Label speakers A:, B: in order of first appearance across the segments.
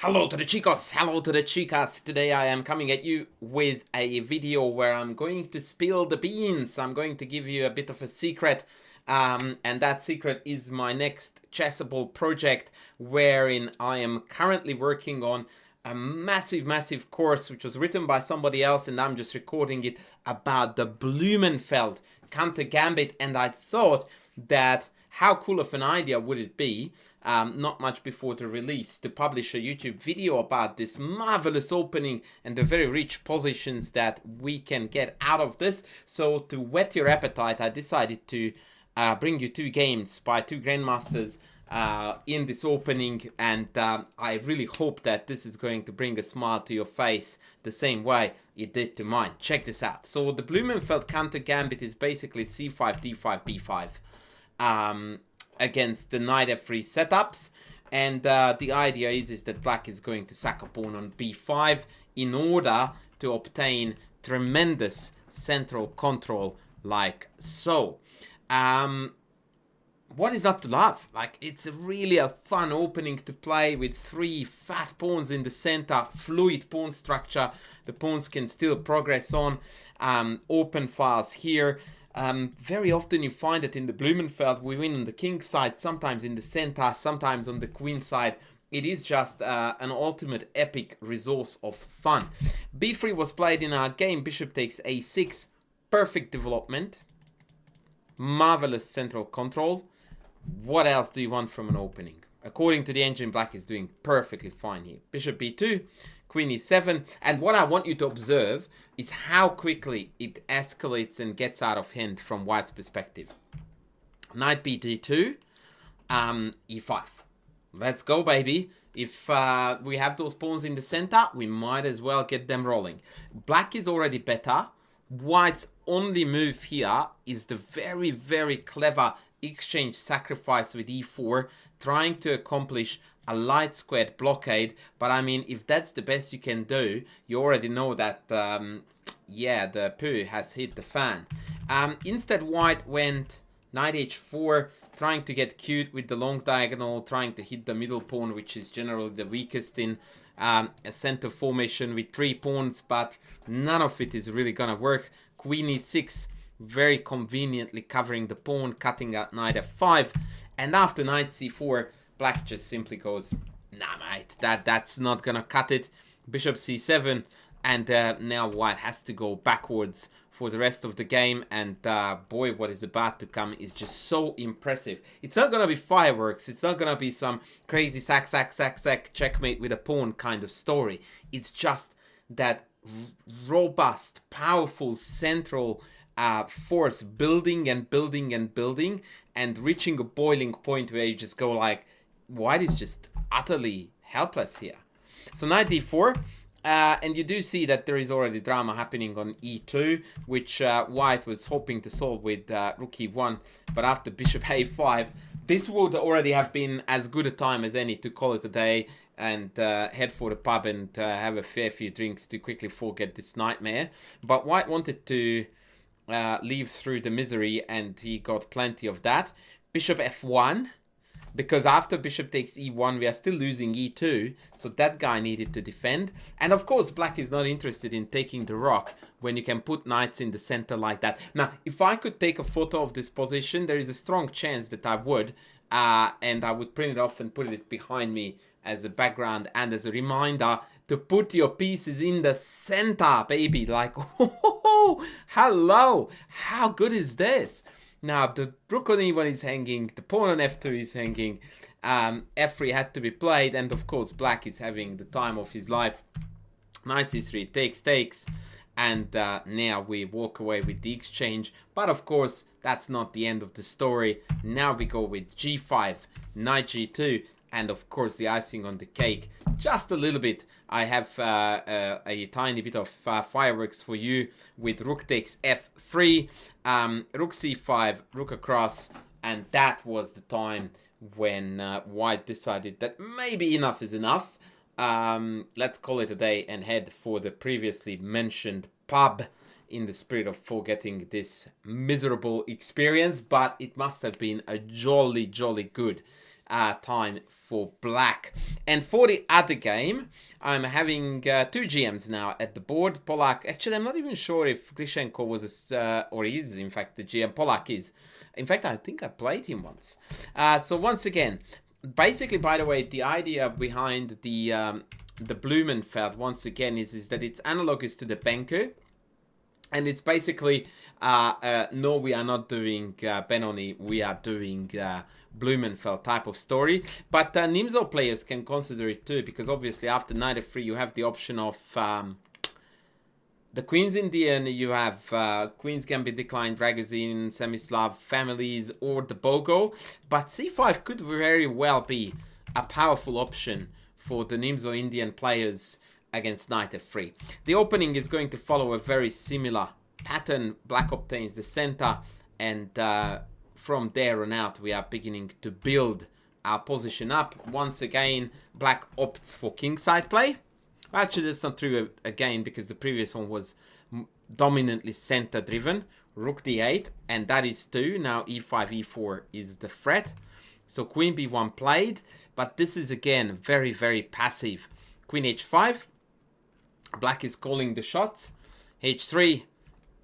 A: Hello to the chicos, hello to the chicas. Today I am coming at you with a video where I'm going to spill the beans. I'm going to give you a bit of a secret, and that secret is my next Chessable project, wherein I am currently working on a massive course which was written by somebody else, and I'm just recording it, about the Blumenfeld Countergambit. And I thought that how cool of an idea would it be, not much before the release, to publish a YouTube video about this marvelous opening and the very rich positions that we can get out of this. So to whet your appetite, I decided to bring you two games by two grandmasters in this opening, and I really hope that this is going to bring a smile to your face the same way it did to mine. Check this out. So the Blumenfeld Countergambit is basically c5, d5, b5 against the knight f3 setups, and the idea is that black is going to sack a pawn on b5 in order to obtain tremendous central control like so. What is not to love? Like, it's really a fun opening to play with three fat pawns in the center, fluid pawn structure. The pawns can still progress on, open files here. Very often you find that in the Blumenfeld we win on the king side, sometimes in the center, sometimes on the queen side. It is just an ultimate epic resource of fun. b3 was played in our game, bishop takes a6, perfect development, marvelous central control. What else do you want from an opening? According to the engine, black is doing perfectly fine here. Bishop b2, queen e7, and what I want you to observe is how quickly it escalates and gets out of hand from white's perspective. Knight b2, e5. Let's go, baby. If we have those pawns in the center, we might as well get them rolling. Black is already better. White's only move here is the very clever exchange sacrifice with e4, trying to accomplish a light squared blockade. But I mean, if that's the best you can do, you already know that yeah, the poo has hit the fan. Instead, white went knight h4, trying to get cute with the long diagonal, trying to hit the middle pawn, which is generally the weakest in a center formation with three pawns, but none of it is really gonna work. Queen e6, very conveniently covering the pawn, cutting out knight f5, and after knight c4, black just simply goes, nah mate, that's not gonna cut it. Bishop c7, and now white has to go backwards for the rest of the game, and boy, what is about to come is just so impressive. It's not gonna be fireworks, it's not gonna be some crazy sack checkmate with a pawn kind of story. It's just that robust, powerful central force building and building and reaching a boiling point where you just go like, white is just utterly helpless here. So knight d4, and you do see that there is already drama happening on e2, which white was hoping to solve with rook e1, but after bishop a5, this would already have been as good a time as any to call it a day and head for the pub and have a fair few drinks to quickly forget this nightmare. But white wanted to leave through the misery, and he got plenty of that. Bishop f1, because after bishop takes e1 we are still losing e2, so that guy needed to defend. And of course black is not interested in taking the rock when you can put knights in the center like that. Now, if I could take a photo of this position, there is a strong chance that I would, and I would print it off and put it behind me as a background and as a reminder to put your pieces in the center, baby. Like, oh, hello, how good is this? Now, the rook on e1 is hanging, the pawn on f2 is hanging, f3 had to be played, and of course black is having the time of his life. Knight c3 takes, and now we walk away with the exchange. But of course, that's not the end of the story. Now we go with g5, knight g2, and of course the icing on the cake, just a little bit. I have a tiny bit of fireworks for you with rook takes f3, rook c5, rook across, and that was the time when white decided that maybe enough is enough. Let's call it a day and head for the previously mentioned pub in the spirit of forgetting this miserable experience, but it must have been a jolly good time for black. And for the other game, I'm having 2 GMs now at the board. Polak, actually, I'm not even sure if Grishchenko was or is, in fact, the GM. Polak is. In fact, I think I played him once. So once again, basically, by the way, the idea behind the Blumenfeld, once again, is that it's analogous to the Benko. And it's basically, no, we are not doing Benoni, we are doing Blumenfeld type of story. But Nimzo players can consider it too, because obviously after knight f3 you have the option of the Queen's Indian, you have Queen's Gambit, Decline, Dragozin, Semislav, Families, or the Bogo. But c5 could very well be a powerful option for the Nimzo Indian players against knight f3. The opening is going to follow a very similar pattern. Black obtains the center, and from there on out we are beginning to build our position up. Once again, black opts for kingside play. Actually, that's not true again, because the previous one was dominantly center driven. Rook d8, and that is 2. Now e5, e4 is the threat. So queen b1 played, but this is again very, very passive. Queen h5. Black is calling the shots. H3,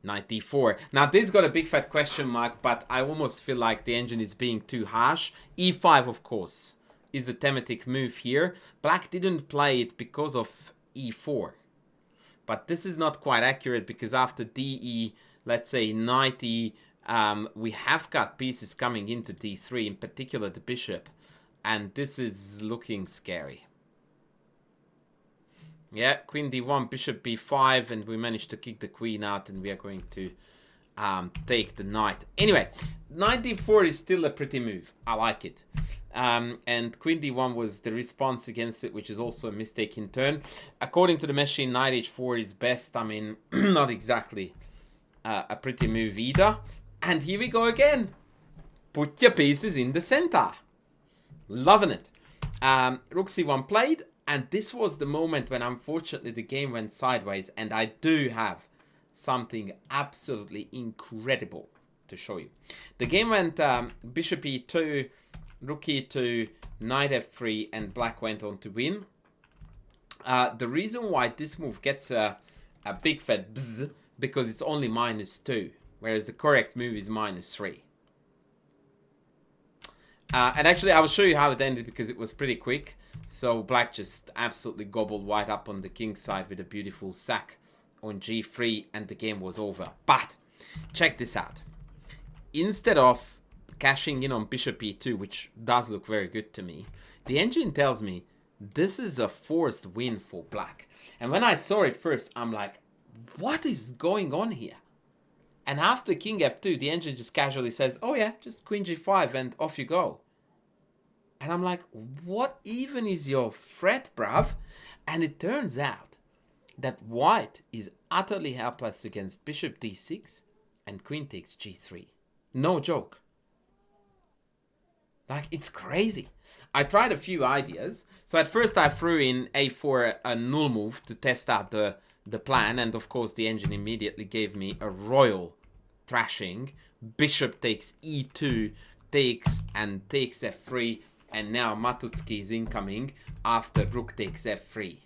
A: knight d4. Now this got a big fat question mark, but I almost feel like the engine is being too harsh. e5, of course, is the thematic move here. Black didn't play it because of e4. But this is not quite accurate, because after de, let's say knight e, we have got pieces coming into d3, in particular the bishop. And this is looking scary. Yeah, queen d1, bishop b5, and we managed to kick the queen out, and we are going to take the knight. Anyway, knight d4 is still a pretty move. I like it. And queen d1 was the response against it, which is also a mistake in turn. According to the machine, knight h4 is best. I mean, not exactly a pretty move either. And here we go again. Put your pieces in the center. Loving it. Rook c1 played. And this was the moment when, unfortunately, the game went sideways. And I do have something absolutely incredible to show you. The game went bishop e2, rook e2, knight f3, and black went on to win. The reason why this move gets a big fat bzz, because it's only -2, whereas the correct move is -3. And actually, I will show you how it ended, because it was pretty quick. So black just absolutely gobbled white up on the king side with a beautiful sack on g3, and the game was over. But check this out. Instead of cashing in on bishop e2, which does look very good to me, the engine tells me this is a forced win for black. And when I saw it first, I'm like, what is going on here? And after king f2, the engine just casually says, oh yeah, just queen g5 and off you go. And I'm like, what even is your threat, bruv? And it turns out that white is utterly helpless against bishop d6 and queen takes g3. No joke. Like, it's crazy. I tried a few ideas. So at first I threw in a4, a null move, to test out the plan. And of course the engine immediately gave me a royal thrashing. Bishop takes e2, takes f3. And now Matutsky is incoming after rook takes f3.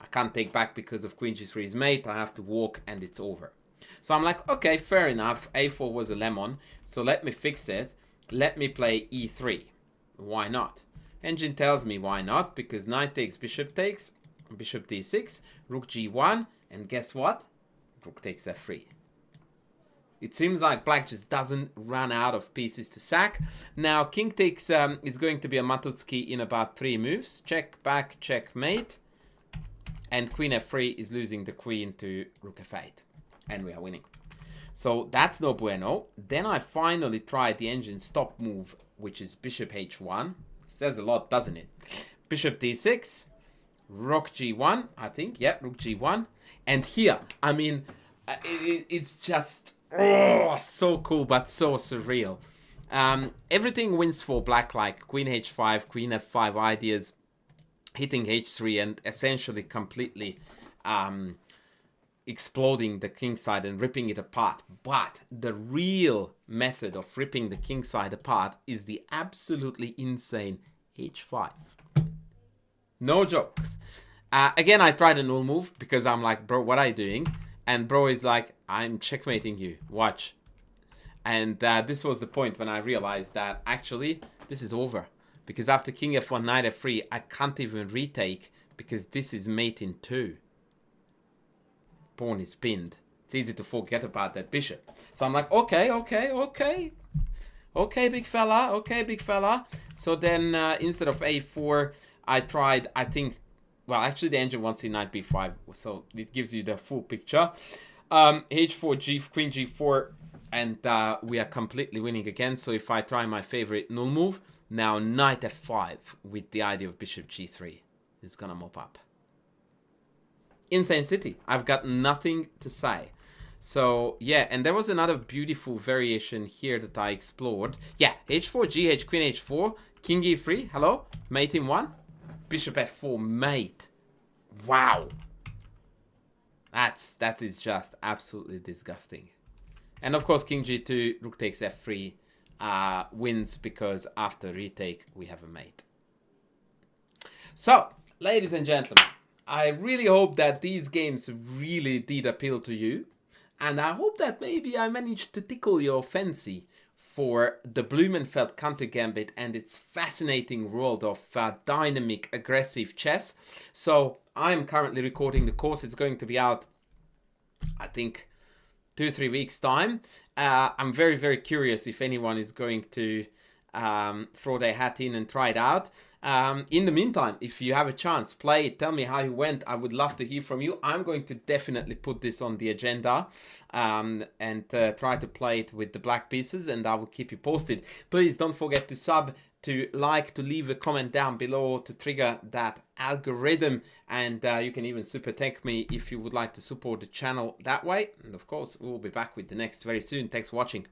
A: I can't take back because of queen g3 is mate. I have to walk and it's over. So I'm like, okay, fair enough. a4 was a lemon. So let me fix it. Let me play e3. Why not? Engine tells me why not. Because knight takes, bishop d6, rook g1. And guess what? Rook takes f3. It seems like black just doesn't run out of pieces to sack. Now, king takes is going to be a Matutsky in about 3 moves. Check, back, checkmate. And queen f3 is losing the queen to rook f8. And we are winning. So that's no bueno. Then I finally tried the engine stop move, which is bishop h1. Says a lot, doesn't it? Bishop d6. Rook g1, I think. Yeah, rook g1. And here, I mean, it's just... oh, so cool, but so surreal. Everything wins for black, like queen h5, queen f5 ideas, hitting h3, and essentially completely exploding the king side and ripping it apart. But the real method of ripping the king side apart is the absolutely insane h5. No jokes. Again, I tried a null move because I'm like, bro, what are you doing? And bro is like, I'm checkmating you. Watch. And this was the point when I realized that actually this is over. Because after king f1, knight f3, I can't even retake because this is mate in 2. Pawn is pinned. It's easy to forget about that bishop. So I'm like, okay, big fella. So then instead of a4, I tried, I think, well, actually the engine wants knight b5, so it gives you the full picture. h4, g, queen g4, and we are completely winning again. So if I try my favorite null move, now knight f5 with the idea of bishop g3 is gonna mop up. Insane city. I've got nothing to say. So yeah, and there was another beautiful variation here that I explored. Yeah, h4, g, h, queen h4, king e3, hello, mate in 1, bishop f4, mate. Wow. That is just absolutely disgusting. And of course, king g2, rook takes f3 wins because after retake we have a mate. So, ladies and gentlemen, I really hope that these games really did appeal to you. And I hope that maybe I managed to tickle your fancy for the Blumenfeld Countergambit and its fascinating world of dynamic, aggressive chess. So I'm currently recording the course. It's going to be out, I think, 2-3 weeks time. I'm very, very curious if anyone is going to throw their hat in and try it out. In the meantime, if you have a chance, play it. Tell me how you went. I would love to hear from you. I'm going to definitely put this on the agenda and try to play it with the black pieces, and I will keep you posted. Please don't forget to sub, to like, to leave a comment down below to trigger that algorithm, and you can even super thank me if you would like to support the channel that way. And of course, we'll be back with the next very soon. Thanks for watching.